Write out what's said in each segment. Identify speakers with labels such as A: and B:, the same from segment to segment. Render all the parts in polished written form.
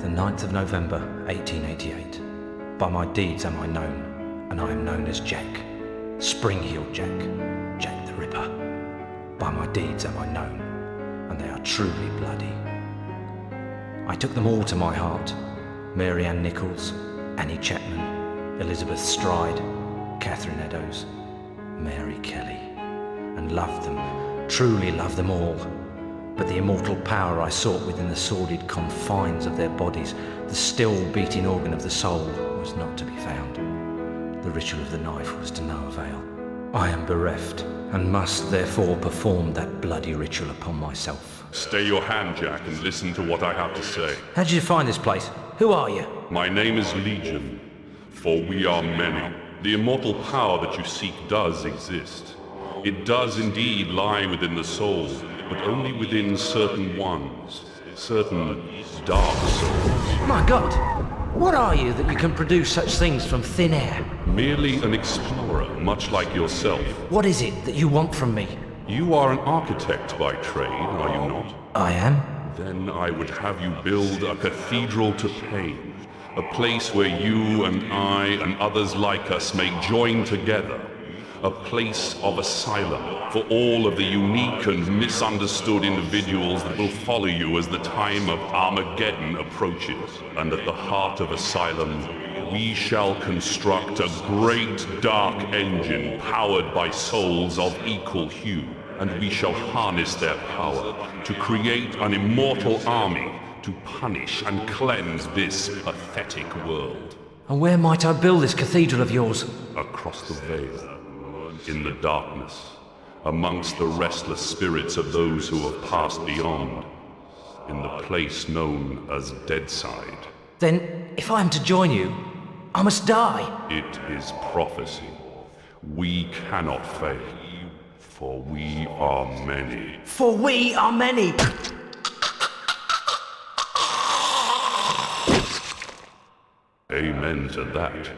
A: The 9th of November, 1888. By my deeds am I known, and I am known as Jack. Spring-heeled Jack, Jack the Ripper. By my deeds am I known, and they are truly bloody. I took them all to my heart. Mary Ann Nichols, Annie Chapman, Elizabeth Stride, Catherine Eddowes, Mary Kelly, and loved them, truly loved them all. But the immortal power I sought within the sordid confines of their bodies, the still beating organ of the soul, was not to be found. The ritual of the knife was to no avail. I am bereft, and must therefore perform that bloody ritual upon myself.
B: Stay your hand, Jack, and listen to what I have to say.
A: How did you find this place? Who are you?
B: My name is Legion, for we are many. The immortal power that you seek does exist. It does indeed lie within the soul, but only within certain ones, certain dark souls.
A: My God! What are you that you can produce such things from thin air?
B: Merely an explorer, much like yourself.
A: What is it that you want from me?
B: You are an architect by trade, are you not?
A: I am.
B: Then I would have you build a cathedral to pain, a place where you and I and others like us may join together. A place of asylum for all of the unique and misunderstood individuals that will follow you as the time of Armageddon approaches. And at the heart of asylum, we shall construct a great dark engine powered by souls of equal hue. And we shall harness their power to create an immortal army to punish and cleanse this pathetic world.
A: And where might I build this cathedral of yours?
B: Across the veil. In the darkness, amongst the restless spirits of those who have passed beyond, in the place known as Deadside.
A: Then, if I am to join you, I must die.
B: It is prophecy. We cannot fail, for we are many.
A: For we are many!
B: Amen to that.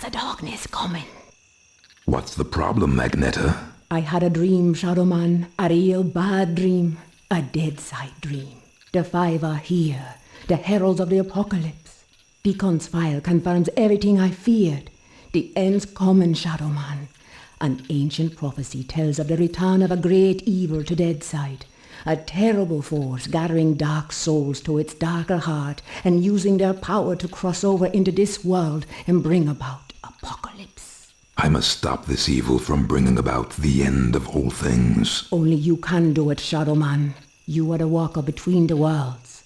C: The darkness coming.
D: What's the problem, Magneta?
C: I had a dream, ShadowMan. A real bad dream. A Deadside dream. The five are here. The heralds of the apocalypse. Beacon's file confirms everything I feared. The end's coming, ShadowMan. An ancient prophecy tells of the return of a great evil to Deadside. A terrible force gathering dark souls to its darker heart and using their power to cross over into this world and bring about apocalypse.
D: I must stop this evil from bringing about the end of all things.
C: Only you can do it, ShadowMan. You are the walker between the worlds.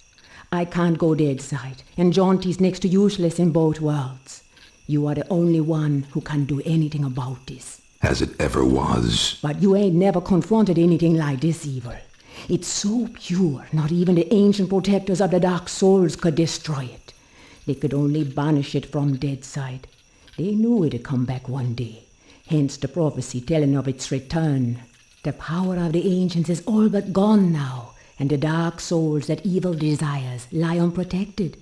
C: I can't go dead side, and Jaunty's next to useless in both worlds. You are the only one who can do anything about this.
D: As it ever was.
C: But you ain't never confronted anything like this evil. It's so pure, not even the ancient protectors of the dark souls could destroy it. They could only banish it from dead side. They knew it'd come back one day, hence the prophecy telling of its return. The power of the ancients is all but gone now, and the dark souls that evil desires lie unprotected.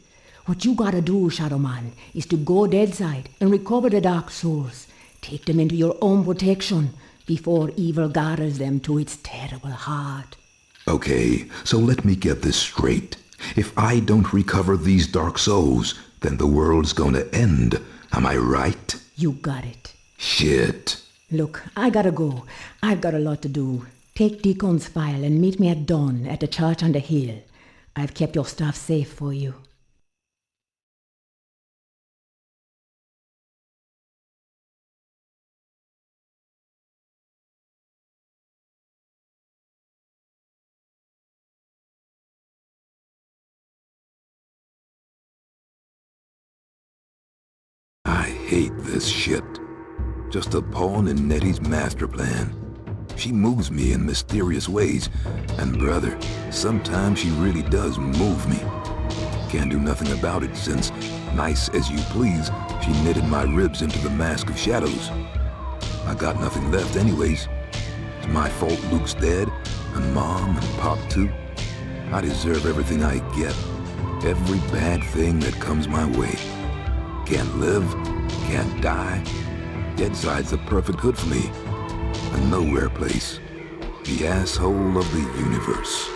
C: What you gotta do, ShadowMan, is to go dead side and recover the dark souls. Take them into your own protection before evil gathers them to its terrible heart.
D: Okay, so let me get this straight. If I don't recover these dark souls, then the world's gonna end. Am I right?
C: You got it.
D: Shit.
C: Look, I gotta go. I've got a lot to do. Take Deacon's file and meet me at dawn at the church on the hill. I've kept your stuff safe for you.
D: I hate this shit. Just a pawn in Nettie's master plan. She moves me in mysterious ways, and brother, sometimes she really does move me. Can't do nothing about it since, nice as you please, she knitted my ribs into the mask of shadows. I got nothing left anyways. It's my fault Luke's dead, and Mom and Pop too. I deserve everything I get. Every bad thing that comes my way. Can't live, can't die. Deadside's the perfect hood for me. A nowhere place. The asshole of the universe.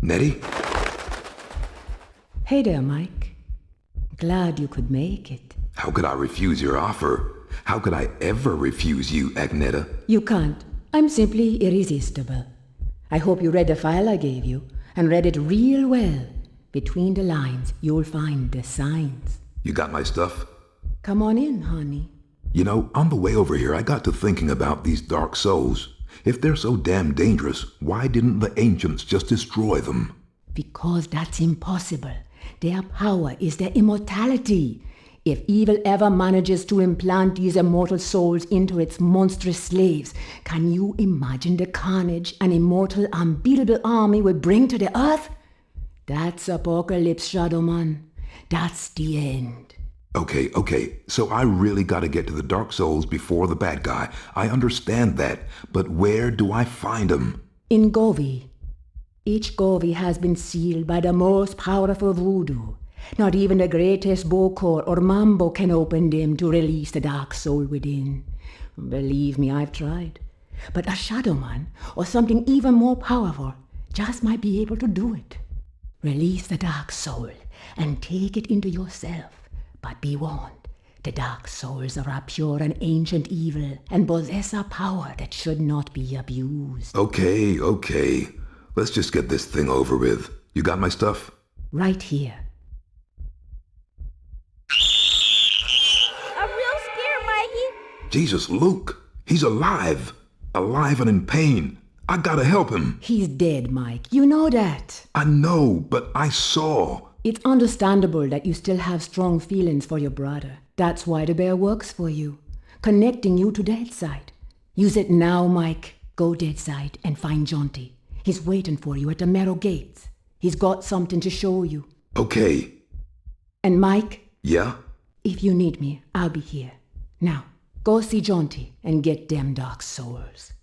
D: Nettie?
C: Hey there, Mike. Glad you could make it.
D: How could I refuse your offer? How could I ever refuse you, Agneta?
C: You can't. I'm simply irresistible. I hope you read the file I gave you, and read it real well. Between the lines, you'll find the signs.
D: You got my stuff?
C: Come on in, honey.
D: You know, on the way over here, I got to thinking about these dark souls. If they're so damn dangerous, why didn't the ancients just destroy them?
C: Because that's impossible. Their power is their immortality. If evil ever manages to implant these immortal souls into its monstrous slaves, can you imagine the carnage an immortal, unbeatable army would bring to the earth? That's apocalypse, ShadowMan. That's the end.
D: Okay, so I really gotta get to the Dark Souls before the bad guy. I understand that, but where do I find him?
C: In Govi. Each Govi has been sealed by the most powerful voodoo. Not even the greatest Bokor or Mambo can open them to release the dark soul within. Believe me, I've tried. But a ShadowMan, or something even more powerful, just might be able to do it. Release the dark soul and take it into yourself. But be warned, the dark souls are a pure and ancient evil and possess a power that should not be abused.
D: Okay. Let's just get this thing over with. You got my stuff?
C: Right here.
E: I'm real scared, Mikey.
D: Jesus, Luke! He's alive! Alive and in pain! I gotta help him!
C: He's dead, Mike. You know that.
D: I know, but I saw.
C: It's understandable that you still have strong feelings for your brother. That's why the bear works for you, connecting you to Deadside. Use it now, Mike. Go Deadside and find Jonty. He's waiting for you at the Marrow Gates. He's got something to show you.
D: Okay.
C: And Mike?
D: Yeah?
C: If you need me, I'll be here. Now, go see Jonty and get them dark souls.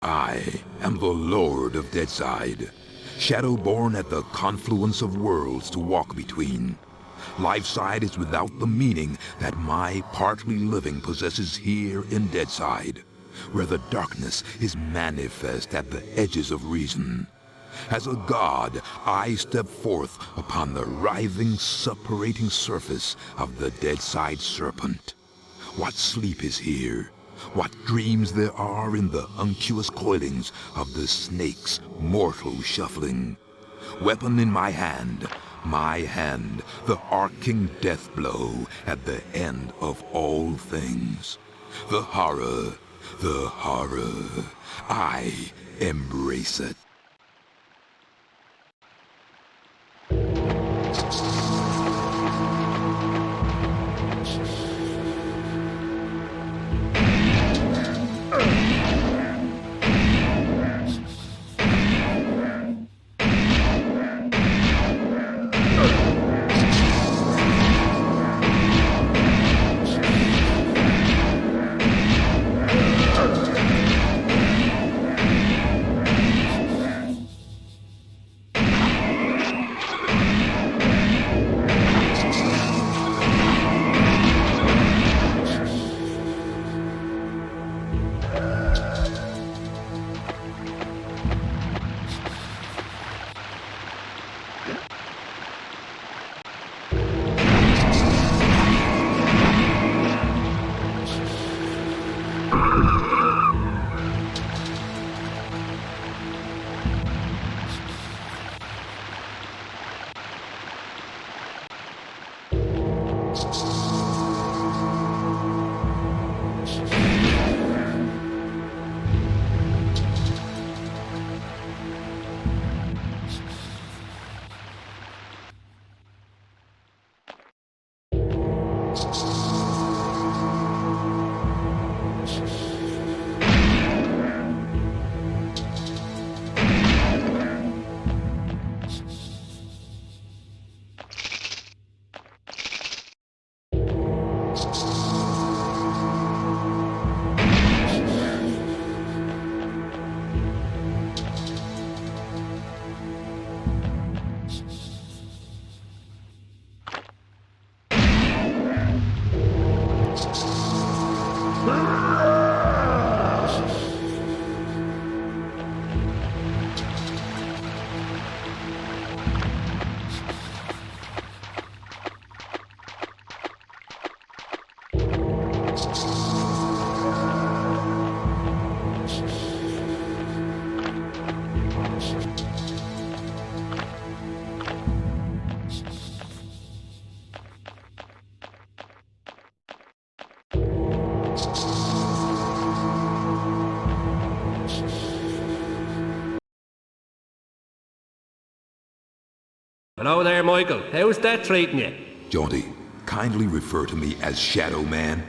D: I am the Lord of Deadside, Shadowborn at the confluence of worlds to walk between. Lifeside is without the meaning that my partly living possesses here in Deadside, where the darkness is manifest at the edges of reason. As a god, I step forth upon the writhing, suppurating surface of the Deadside Serpent. What sleep is here? What dreams there are in the unctuous coilings of the snake's mortal shuffling. Weapon in my hand, the arcing death blow at the end of all things. The horror, I embrace it.
F: Hello there, Michael. How's that treating you?
D: Jaunty, kindly refer to me as ShadowMan.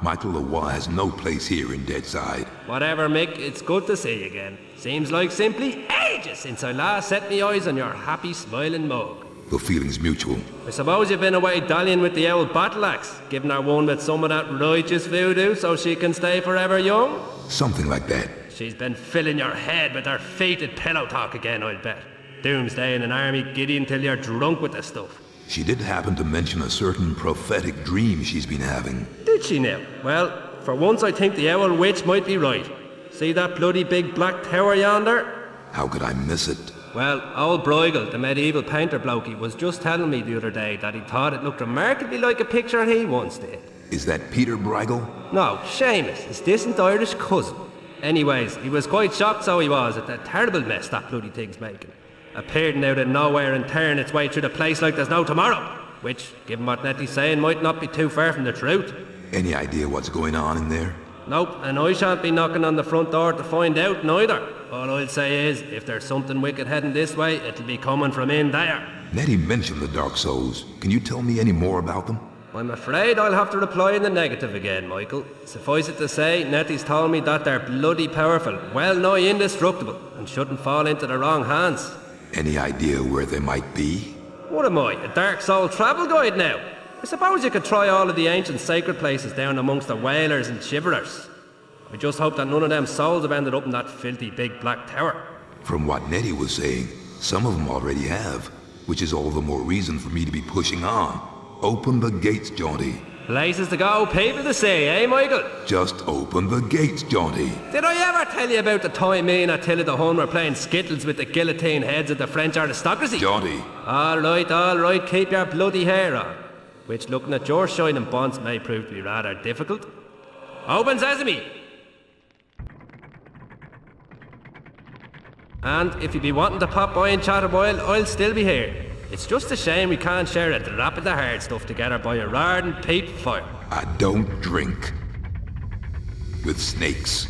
D: Michael Lawa has no place here in Deadside.
F: Whatever, Mick. It's good to see you again. Seems like simply ages since I last set me eyes on your happy, smiling mug.
D: The feeling's mutual.
F: I suppose you've been away dallying with the old battle axe, giving her one with some of that righteous voodoo so she can stay forever young?
D: Something like that.
F: She's been filling your head with her fated pillow talk again, I'll bet. Doomsday in an army giddy until you're drunk with the stuff.
D: She did happen to mention a certain prophetic dream she's been having.
F: Did she now? Well, for once I think the owl witch might be right. See that bloody big black tower yonder?
D: How could I miss it?
F: Well, old Bruegel, the medieval painter blokey, was just telling me the other day that he thought it looked remarkably like a picture he once did.
D: Is that Peter Bruegel?
F: No, Seamus, his distant Irish cousin. Anyways, he was quite shocked, so he was, at the terrible mess that bloody thing's making. Appearing out of nowhere and tearing its way through the place like there's no tomorrow. Which, given what Nettie's saying, might not be too far from the truth.
D: Any idea what's going on in there?
F: Nope, and I shan't be knocking on the front door to find out neither. All I'll say is, if there's something wicked heading this way, it'll be coming from in there.
D: Nettie mentioned the Dark Souls. Can you tell me any more about them?
F: I'm afraid I'll have to reply in the negative again, Michael. Suffice it to say, Nettie's told me that they're bloody powerful, well nigh indestructible, and shouldn't fall into the wrong hands.
D: Any idea where they might be?
F: What am I, a Dark Soul travel guide now? I suppose you could try all of the ancient sacred places down amongst the Whalers and Shiverers. I just hope that none of them souls have ended up in that filthy big black tower.
D: From what Nettie was saying, some of them already have, which is all the more reason for me to be pushing on. Open the gates, Jaunty.
F: Places to go, people to see, eh, Michael?
D: Just open the gates, Jaunty.
F: Did I ever tell you about the time me and Attila the Hun were playing skittles with the guillotine heads of the French aristocracy?
D: Jaunty.
F: All right, keep your bloody hair on. Which, looking at your shining bonds, may prove to be rather difficult. Open sesame! And if you be wanting to pop by and chat a while, I'll still be here. It's just a shame we can't share a drop of the hard stuff together by a roaring peat fire.
D: I don't drink with snakes.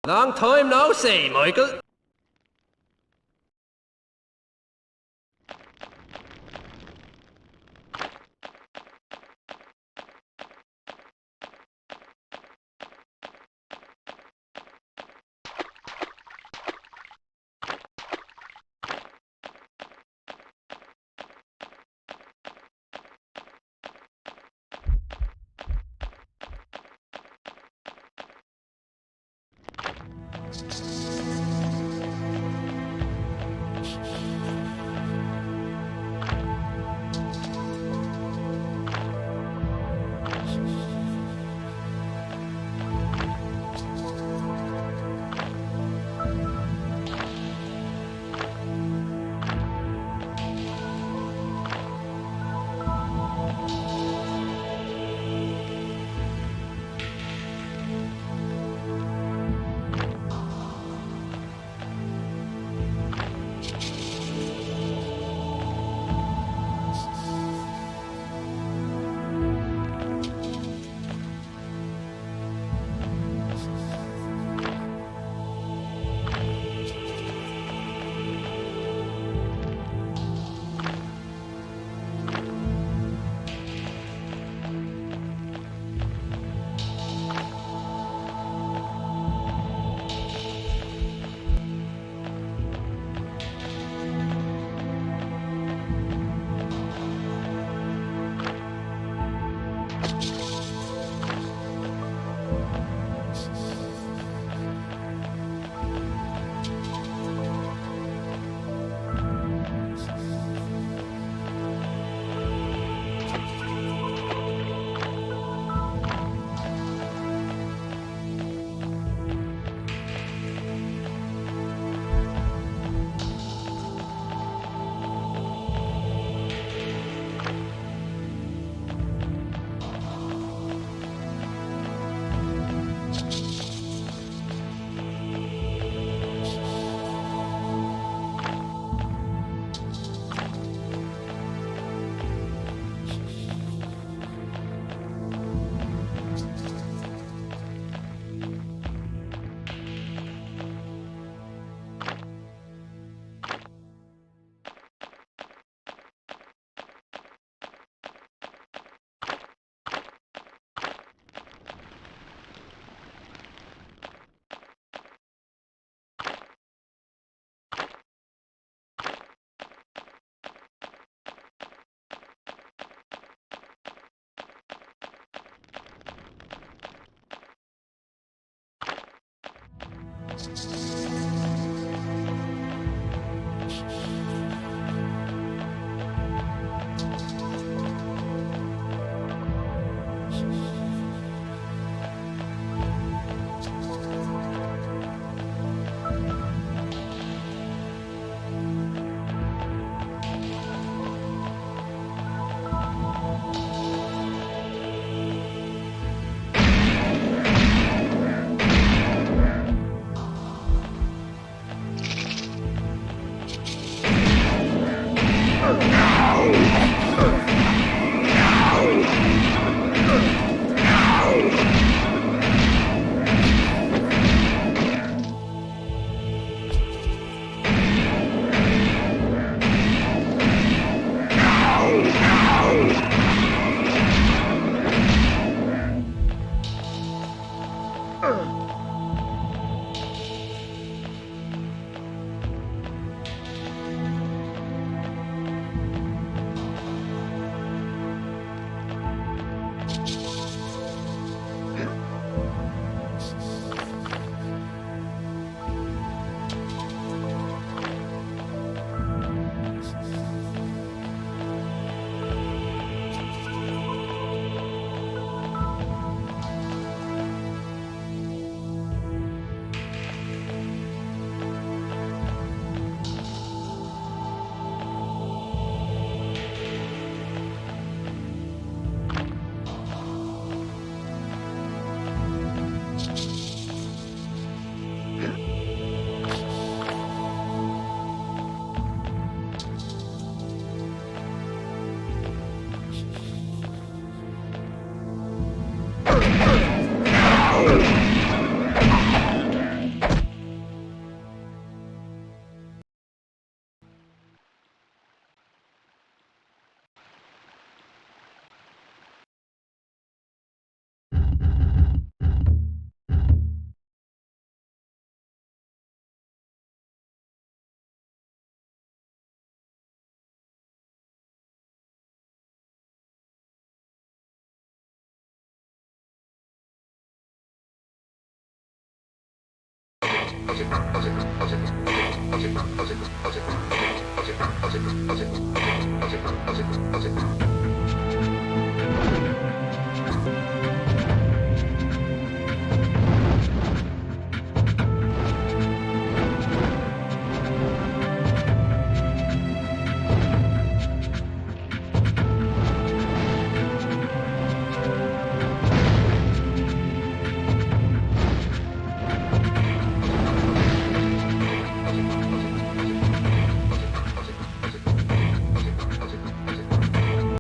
F: Long time no see, Michael.